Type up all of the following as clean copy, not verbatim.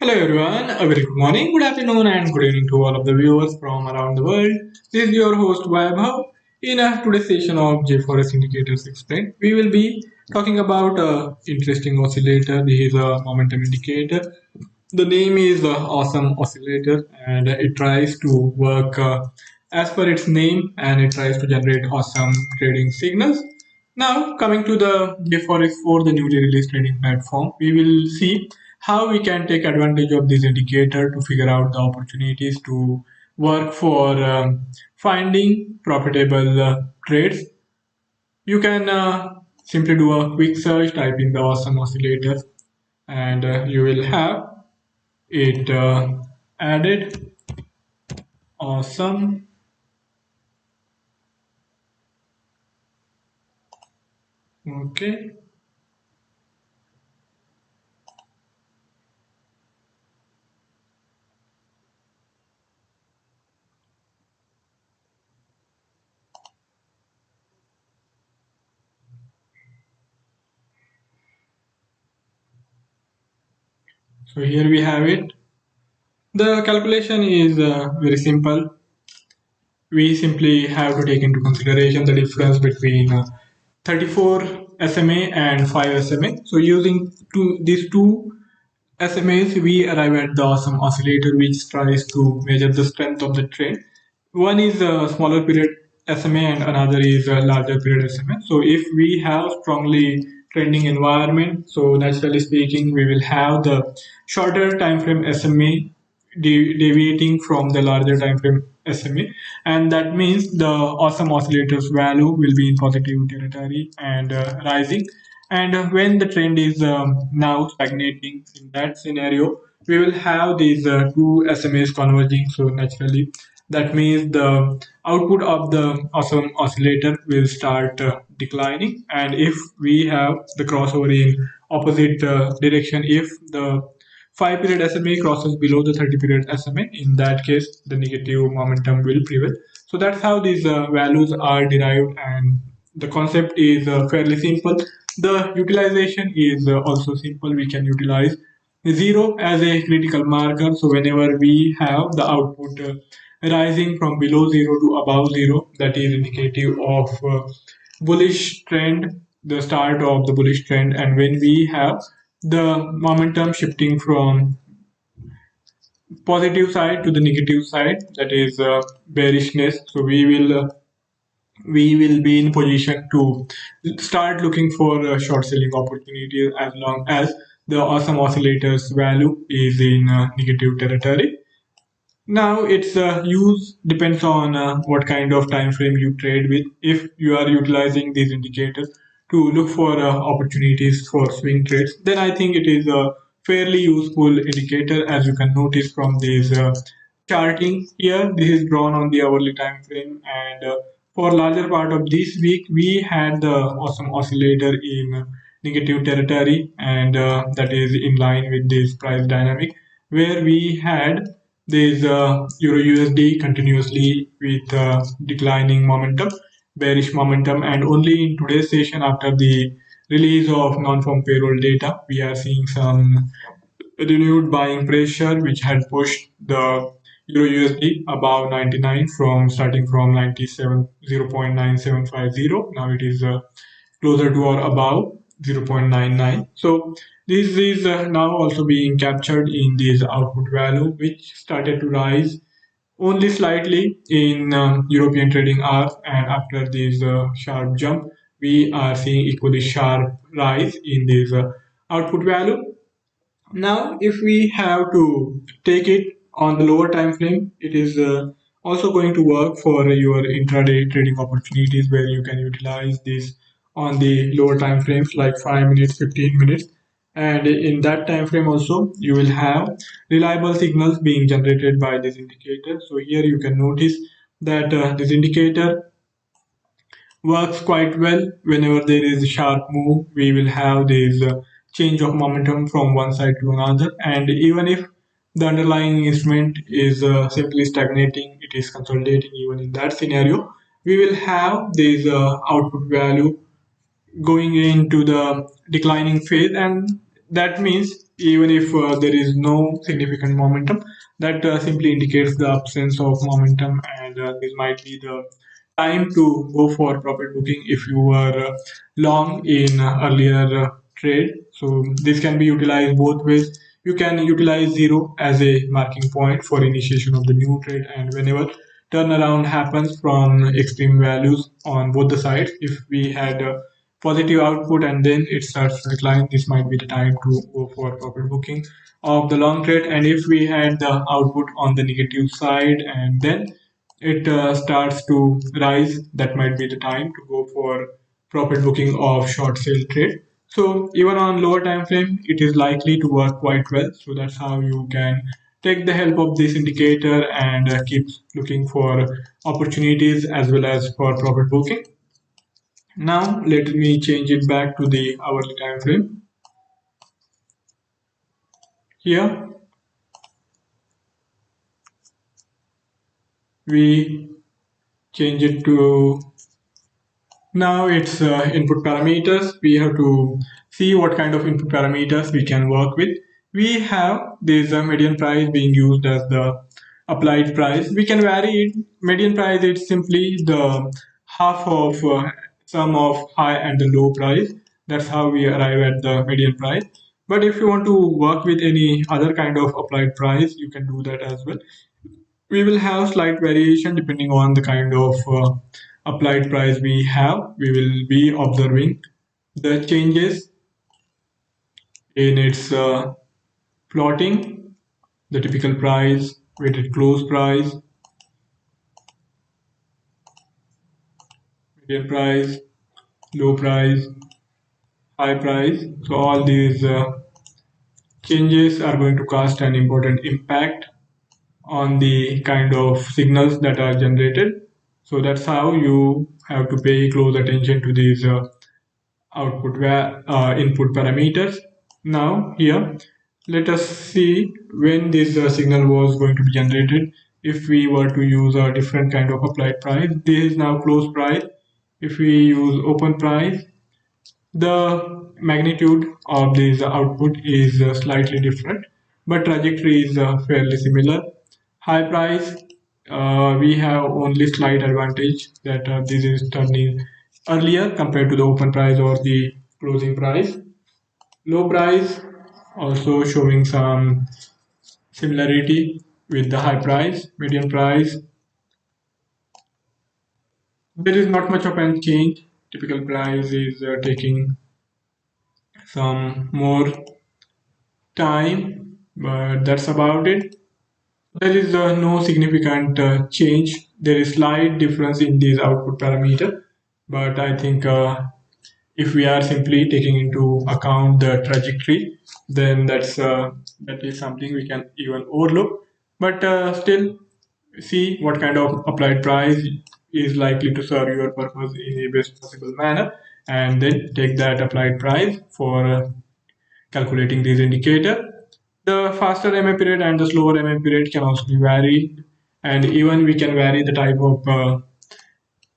Hello everyone, a very good morning, good afternoon and good evening to all of the viewers from around the world. This is your host Vaibhav. In today's session of JForex Indicators Explained, we will be talking about interesting oscillator. This is a momentum indicator. The name is Awesome Oscillator and it tries to work as per its name and it tries to generate awesome trading signals. Now, coming to the JForex for the newly released trading platform, we will see how we can take advantage of this indicator to figure out the opportunities to work for finding profitable trades. You can simply do a quick search, type in the awesome oscillator, and you will have it added. Awesome. Okay. So here we have it. The calculation is very simple. We simply have to take into consideration the difference between 34 SMA and 5 SMA. So using these two SMAs, we arrive at the awesome oscillator, which tries to measure the strength of the trend. One is a smaller period SMA and another is a larger period SMA. So if we have strongly trending environment, so naturally speaking, we will have the shorter time frame SMA deviating from the larger time frame SMA, and that means the awesome oscillator's value will be in positive territory and rising. And when the trend is now stagnating, in that scenario, we will have these two SMAs converging. So naturally, that means the output of the awesome oscillator will start declining. And if we have the crossover in opposite direction, if the 5 period SMA crosses below the 30 period SMA, in that case, the negative momentum will prevail. So that's how these values are derived, and the concept is fairly simple. The utilization is also simple. We can utilize 0 as a critical marker. So whenever we have the output rising from below 0 to above 0, that is indicative of bullish trend, the start of the bullish trend. And when we have the momentum shifting from positive side to the negative side, that is bearishness, so we will be in position to start looking for short selling opportunities as long as the awesome oscillator's value is in negative territory. Now its use depends on what kind of time frame you trade with. If you are utilizing these indicators to look for opportunities for swing trades, then I think it is a fairly useful indicator. As you can notice from this charting here, this is drawn on the hourly time frame, and for larger part of this week, we had the awesome oscillator in negative territory, and that is in line with this price dynamic, where we had this Euro USD continuously with declining momentum, bearish momentum, and only in today's session, after the release of non-farm payroll data, we are seeing some renewed buying pressure, which had pushed the Euro USD above 99 from starting from 97 0.9750. Now it is closer to or above 0.99. So this is now also being captured in this output value, which started to rise only slightly in European trading hours, and after this sharp jump, we are seeing equally sharp rise in this output value. Now, if we have to take it on the lower time frame, it is also going to work for your intraday trading opportunities, where you can utilize this on the lower time frames like 5 minutes, 15 minutes. And in that time frame also, you will have reliable signals being generated by this indicator. So here you can notice that this indicator works quite well. Whenever there is a sharp move, we will have this change of momentum from one side to another. And even if the underlying instrument is simply stagnating, it is consolidating, even in that scenario, we will have this output value going into the declining phase, and that means even if there is no significant momentum. That simply indicates the absence of momentum, and this might be the time to go for profit booking if you were long in earlier trade. So this can be utilized both ways. You can utilize zero as a marking point for initiation of the new trade, and whenever turnaround happens from extreme values on both the sides, if we had positive output and then it starts to decline, this might be the time to go for profit booking of the long trade. And if we had the output on the negative side and then it starts to rise, that might be the time to go for profit booking of short sale trade. So even on lower time frame, it is likely to work quite well. So that's how you can take the help of this indicator and keep looking for opportunities as well as for profit booking. Now let me change it back to the hourly time frame. Here we change it to, now it's input parameters. We have to see what kind of input parameters we can work with. We have this median price being used as the applied price. We can vary it. Median price is simply the half of sum of high and the low price. That's how we arrive at the median price. But if you want to work with any other kind of applied price, you can do that as well. We will have slight variation depending on the kind of applied price we have. We will be observing the changes in its plotting, the typical price, weighted close price, median price, low price, high price. So all these changes are going to cast an important impact on the kind of signals that are generated. So that's how you have to pay close attention to these output input parameters. Now here, let us see when this signal was going to be generated. If we were to use a different kind of applied price, this is now close price. If we use open price, the magnitude of this output is slightly different, but trajectory is fairly similar. High price, we have only slight advantage that this is turning earlier compared to the open price or the closing price. Low price also showing some similarity with the high price. Median price, there is not much of a change. Typical price is taking some more time, but that's about it. There is no significant change. There is slight difference in these output parameter, but I think if we are simply taking into account the trajectory, then that is something we can even overlook. But still, see what kind of applied price is likely to serve your purpose in a best possible manner, and then take that applied price for calculating this indicator. The faster MA period and the slower MA period can also be varied, and even we can vary the type of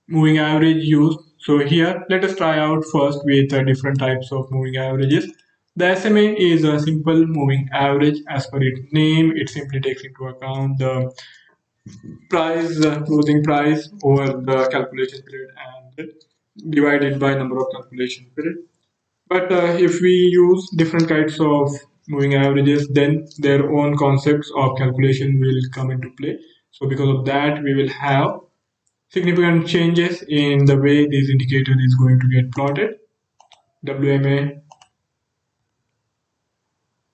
moving average used. So here, let us try out first with different types of moving averages. The SMA is a simple moving average. As per its name, it simply takes into account the price, closing price over the calculation period and divided by number of calculation period. But if we use different kinds of moving averages, then their own concepts of calculation will come into play. So because of that, we will have significant changes in the way this indicator is going to get plotted. WMA.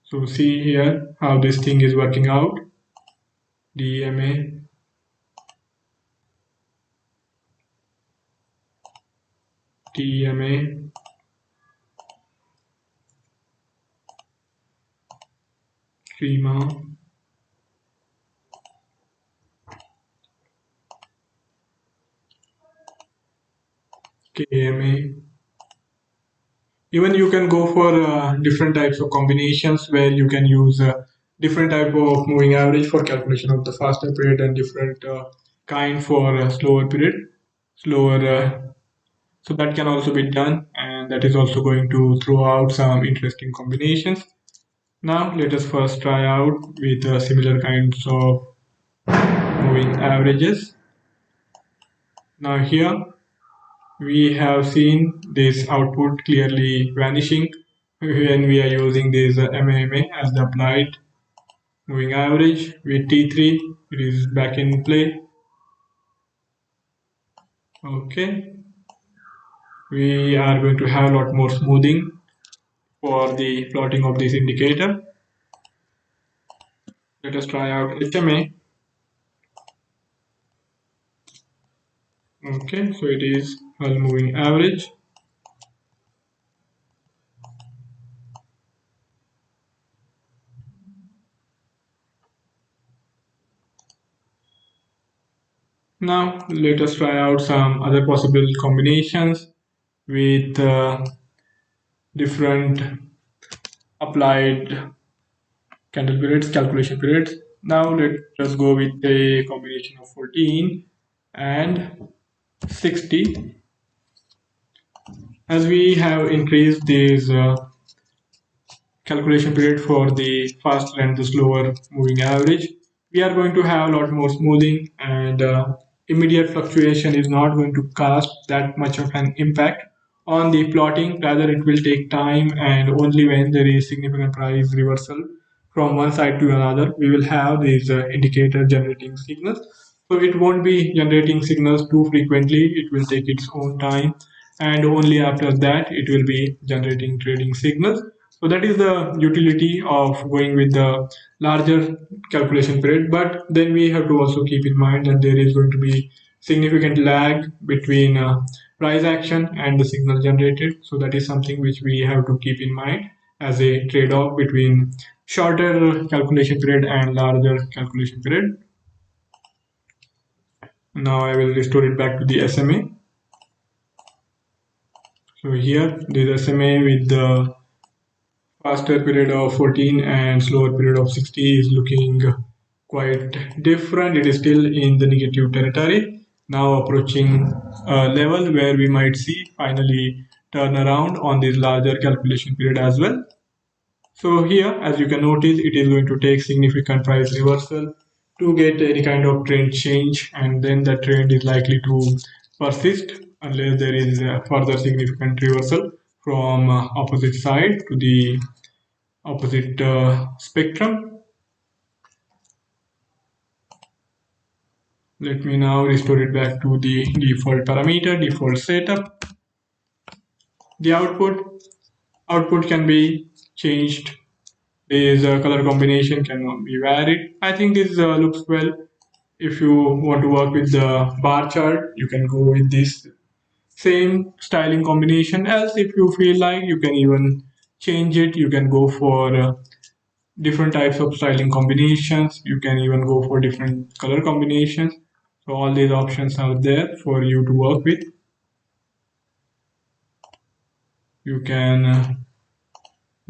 So see here how this thing is working out. DMA, TMA, TMA, KMA. Even you can go for different types of combinations where you can use different type of moving average for calculation of the faster period and different kind for slower period, slower. So that can also be done, and that is also going to throw out some interesting combinations. Now let us first try out with similar kinds of moving averages. Now here we have seen this output clearly vanishing when we are using this MAMA as the applied moving average. With T3 it is back in play. Okay, we are going to have a lot more smoothing for the plotting of this indicator. Let us try out HMA. Okay, so it is a moving average. Now let us try out some other possible combinations with different applied candle periods, calculation periods. Now let us go with a combination of 14 and 60. As we have increased these calculation period for the faster and the slower moving average, we are going to have a lot more smoothing, and immediate fluctuation is not going to cast that much of an impact on the plotting. Rather, it will take time, and only when there is significant price reversal from one side to another, we will have these indicator generating signals. So it won't be generating signals too frequently, it will take its own time, and only after that it will be generating trading signals. So that is the utility of going with the larger calculation period. But then we have to also keep in mind that there is going to be significant lag between price action and the signal generated. So that is something which we have to keep in mind as a trade-off between shorter calculation period and larger calculation period. Now I will restore it back to the SMA. So here this SMA with the faster period of 14 and slower period of 60 is looking quite different. It is still in the negative territory. Now approaching a level where we might see finally turn around on this larger calculation period as well. So here, as you can notice, it is going to take significant price reversal to get any kind of trend change, and then the trend is likely to persist unless there is a further significant reversal from opposite side to the opposite spectrum. Let me now restore it back to the default parameter, default setup. The output can be changed. This color combination can be varied. I think this looks well. If you want to work with the bar chart, you can go with this same styling combination. Else, if you feel like, you can even change it. You can go for different types of styling combinations. You can even go for different color combinations. So all these options are there for you to work with. You can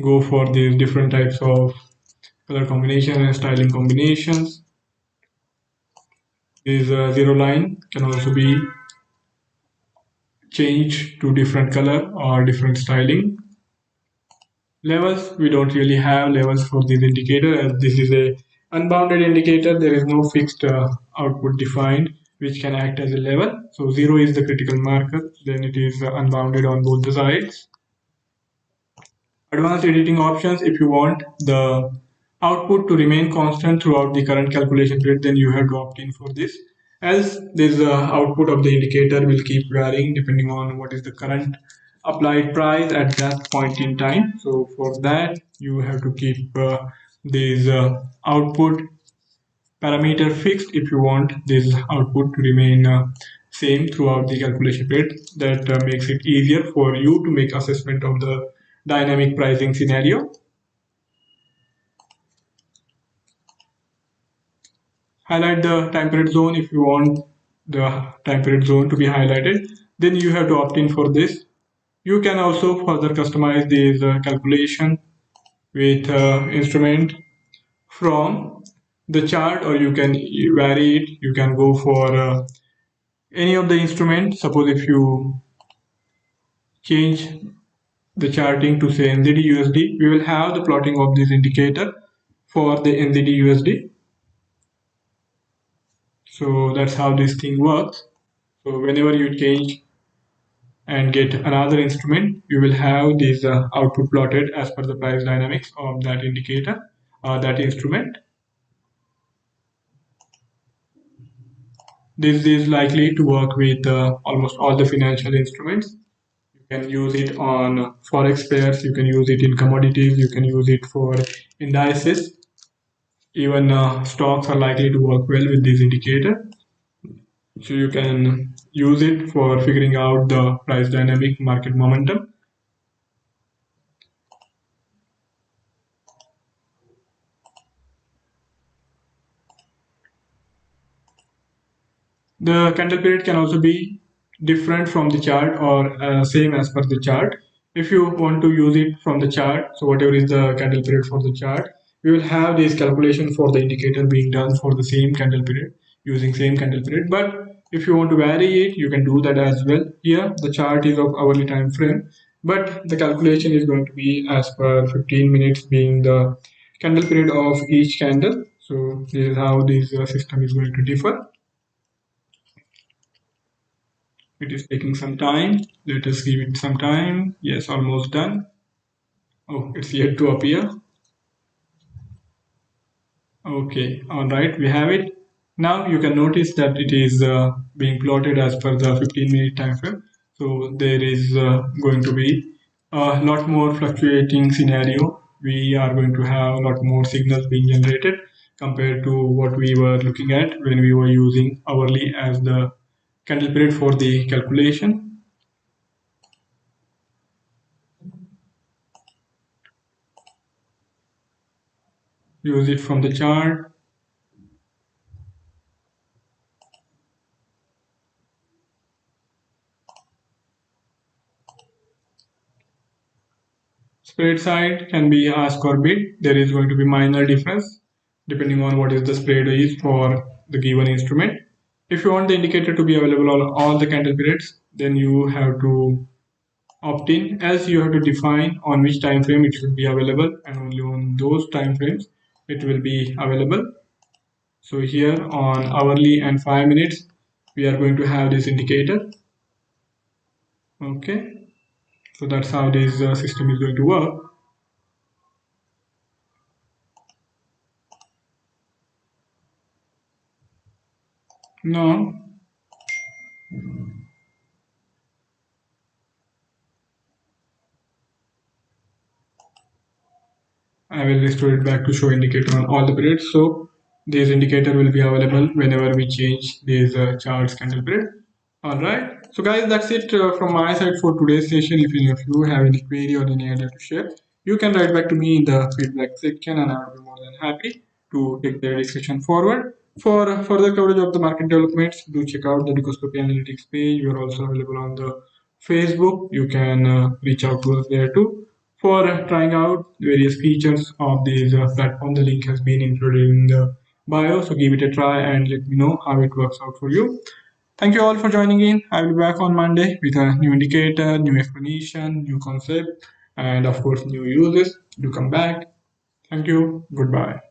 go for these different types of color combinations and styling combinations. This zero line can also be changed to different color or different styling. Levels, we don't really have levels for this indicator, as this is a unbounded indicator. There is no fixed output defined which can act as a level. So 0 is the critical marker, then it is unbounded on both the sides. Advanced editing options, if you want the output to remain constant throughout the current calculation period, then you have to opt in for this. Else, this output of the indicator will keep varying depending on what is the current applied price at that point in time. So for that, you have to keep this output parameter fixed if you want this output to remain same throughout the calculation period. That makes it easier for you to make assessment of the dynamic pricing scenario. Highlight the time period zone if you want the time period zone to be highlighted, then you have to opt in for this. You can also further customize this calculation with instrument from the chart, or you can vary it. You can go for any of the instruments. Suppose if you change the charting to say NZD USD, we will have the plotting of this indicator for the NZD USD. So that's how this thing works. So whenever you change and get another instrument, you will have this output plotted as per the price dynamics of that indicator or that instrument. This is likely to work with almost all the financial instruments. You can use it on forex pairs, you can use it in commodities, you can use it for indices. Even stocks are likely to work well with this indicator. So you can use it for figuring out the price dynamic market momentum. The candle period can also be different from the chart or same as per the chart. If you want to use it from the chart, so whatever is the candle period for the chart, we will have this calculation for the indicator being done for the same candle period using same candle period. But if you want to vary it, you can do that as well. Here, the chart is of hourly time frame, but the calculation is going to be as per 15 minutes being the candle period of each candle. So this is how this system is going to differ. It is taking some time. Let us give it some time. Yes, almost done. Oh, it's yet to appear. Okay, all right, we have it. Now you can notice that it is being plotted as per the 15-minute time frame. So there is going to be a lot more fluctuating scenario. We are going to have a lot more signals being generated compared to what we were looking at when we were using hourly as the candle period for the calculation. Use it from the chart. Spread side can be ask or bid. There is going to be minor difference depending on what is the spread is for the given instrument. If you want the indicator to be available on all the candle periods, then you have to opt in, as you have to define on which time frame it should be available, and only on those time frames it will be available. So here on hourly and 5 minutes, we are going to have this indicator. Okay, so that's how this system is going to work. Now I will restore it back to show indicator on all the periods. So this indicator will be available whenever we change these charts candle period. All right. So guys, that's it from my side for today's session. If any of you have any query or any idea to share, you can write back to me in the feedback section, and I will be more than happy to take the discussion forward. For further coverage of the market developments, do check out the Dukascopy Analytics page. We are also available on the Facebook. You can reach out to us there too. For trying out various features of this platform, the link has been included in the bio. So give it a try and let me know how it works out for you. Thank you all for joining in. I will be back on Monday with a new indicator, new explanation, new concept, and of course, new uses. Do come back. Thank you. Goodbye.